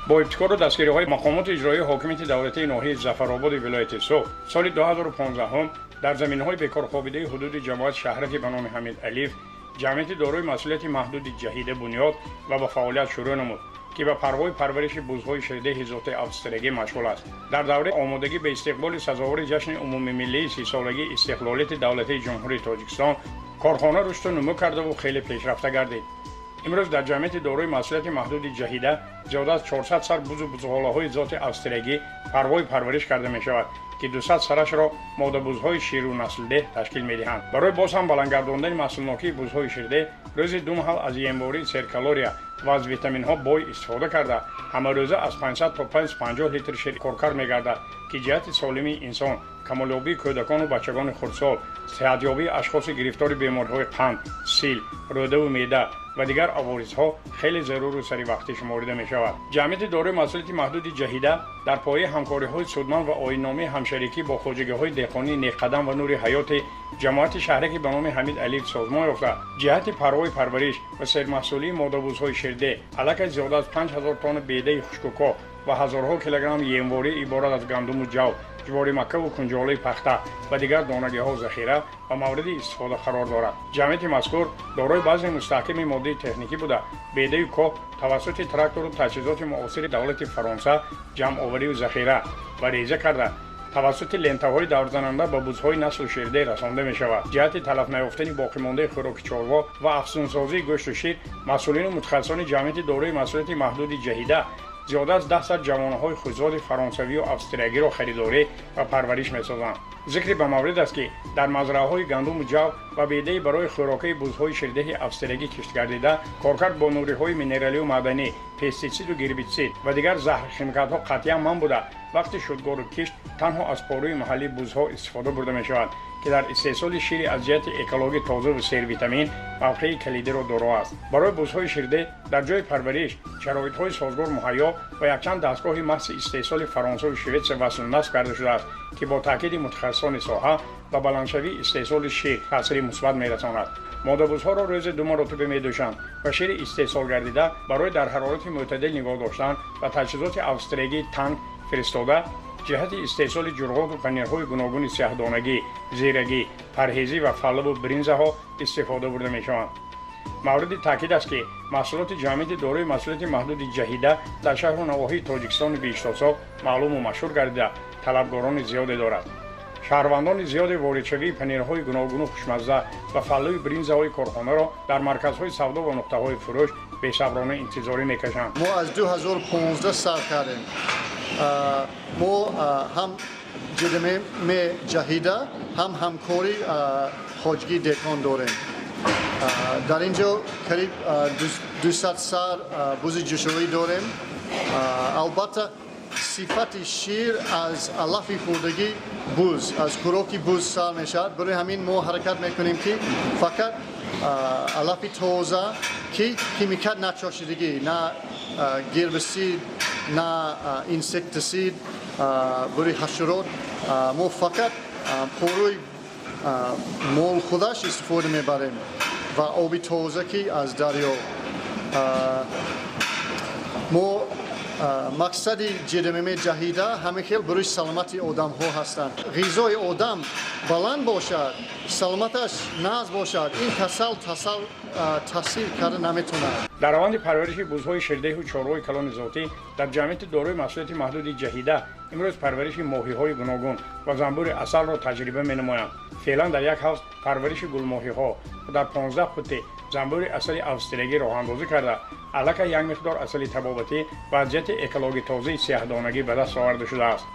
با ابتکار و دستگیری‌های مقامات اجرایی حاکمیت دولتی ناحیه ظفرآباد ولایت سوخت سال 2015 هم در زمینه‌های بیکارخوابیده حدود جماعت شهرک به نام حمید علیف جمعیت دارای مسئولیت محدود جهیده بنیاد و به فعالیت شروع نمود که به پروای پرورش بزهای شده ذات افسردگی مشغول است. در دوره آمادگی به استقبال سزاوار جشن عمومی ملی 30 سالگی استقلالیت دولتی جمهوری تاجیکستان کارخانه رشد و نمو کرده و خیلی پیشرفته گردید. امروز در جمعیت دارای مسئولیت محدود جهیده زیاد از 400 سر بز و بزغاله‌های ذات افسردگی پروای پرورش کرده می شود که 200 سرش را ماده بزهای شیر و نسلده تشکیل می دهند. برای باز هم بلند گرداندن محصولناکی بزهای شیرده روز 2 محل از ینباری سرکالوریا و از ویتامین ها بای استفاده کرده همه روزه از 500 تا 550 لیتر شیر کارکر می گردد که جهت سالمی انسان، کمالیابی کودکان و بچگان خردسال، صحتیابی اشخاص گرفتار بیماری‌های قند، سیل، روده و معده و دیگر عوارضها خیلی ضرور و سری وقتی شمرده می شود. جمعیت دارای مسئولیت محدود جهیده در پایه همکاری‌های سودمند و آیین‌نامه همشریکی با خواجگی‌های دهقانی نیقدم و نور حیات جماعت شهرکی به نام حمید علیف سازمان یافته جهت پروای پرورش و سرمحصولی ماده‌بزهای شیرده علاوه زیاد از 5000 تن بیده خشک‌وکا و هزارها کیلوگرم ینواری عبارت از گندم و جو، جواری مکه و کنجاله پخته و دیگر دانگی‌ها ذخیره و مورد استفاده قرار دارد. جمعیت مذکور دارای بعضی مستحکم ماده تکنیکی بوده بیده کو توسط تراکتور و تجهیزات معاصر دولت فرانسه جمع آوری و ذخیره و ریزه کرده توسط لنته‌های دورزننده به بزهای نسل شیرده رسانده می شود. جهت تلف نیافتن باقی مانده خوراک چاروا و افزونسازی گوشت و شیر مسئولین متخصصان جمعیت دارای مسئولیت محدود جهیده زیاد از 10 جوانه‌های خودزاد فرانسوی و استرالیایی را خریداری و پرورش می‌سازند. ذکر به مورد است که در مزرعه‌های گندم و جو و بیده برای خوراکی بزهای شیرده افسردگی کشت گردیده کارکرد با نوری‌های مینرالی و معدنی، پستیسید و گربیسید و دیگر زهر شیمیکات‌ها قطعاً ممنوع بوده. وقتی شدگار و کشت تنها از پاروی محلی بزها استفاده برده می‌شود که در استحصال شیر از جهت اکولوژی تازه و سیر ویتامین موقع کلیدی را دارا است. برای بزهای شیرده در جای پرورش شرایط‌های سازگار مهیا و یکچند دستگاه محض استحصال فرانسه و شوئد وصل نصب کرده شده است که با تاکید متخصصان ساحه و بلندشوی استحصال شیر تاثیر مثبت می‌رساند. ماده‌بزها را روز 2 مرتبه می‌دوشند و شیر استحصال گردیده برای در حرارت معتدل نگاه داشتن و تجهیزات افسردگی تنگ فرستاده جهت استحصال جرعات و پنیرهای گوناگون سیاه‌دانگی، زیرگی، پرهیزی و فلب و برنزها استفاده برده می‌شوند. مورد تاکید است که محصولات جمعیت دارای مسئولیت محدود جهیده در شهر و نواحی تاجیکستان بیشتر معلوم و مشهور گردیده طلبگاران زیادی دارد. شهروندان زیاد واردشوی پنیرهای گوناگون و خوشمزه و فلوی برنزهای کارخانه را در مرکزهای سودا و نقطه‌های فروش بی‌صبرانه انتظاری می‌کشند. ما از 2015 سال کردیم. ما هم جدمه جهیده هم همکاری خواجگی دهقان داریم. در اینجا قریب 200 سر بز جوشویی داریم. البته صفت شیر از علف خوردگی بز از خوراک بز سر میشد. برای همین ما حرکت میکنیم که فقط علف تازه که کیمیکال نچاشیدگی نه گربسید نه اینسکتسید برای حشرات ما فقط پروی مول خودش استفاده میبریم و آبی تازه که از دریا. ما مقصد جدمه جهیده همه خیل برای سلامتی آدم ها هستند. غذای آدم بلند باشد، سلامتش ناز باشد، این تاثیر کرده نمیتونه. در روند پرورش بزهای شیرده و چارهای کلان ذاتی در جمعیت دارای مسئولیت محدود جهیده امروز پرورش ماهی‌های گوناگون و زنبور عسل را تجربه می‌نمایند. فعلا در یک حوض پرورش گل ماهی‌ها و در 15 قطعه زنبور عسل افسردگی راه اندازی کرده الک یک مقدار عسل طبابتی و از جهت اکولوژی تازه سیاه‌دانگی به دست آورده شده است.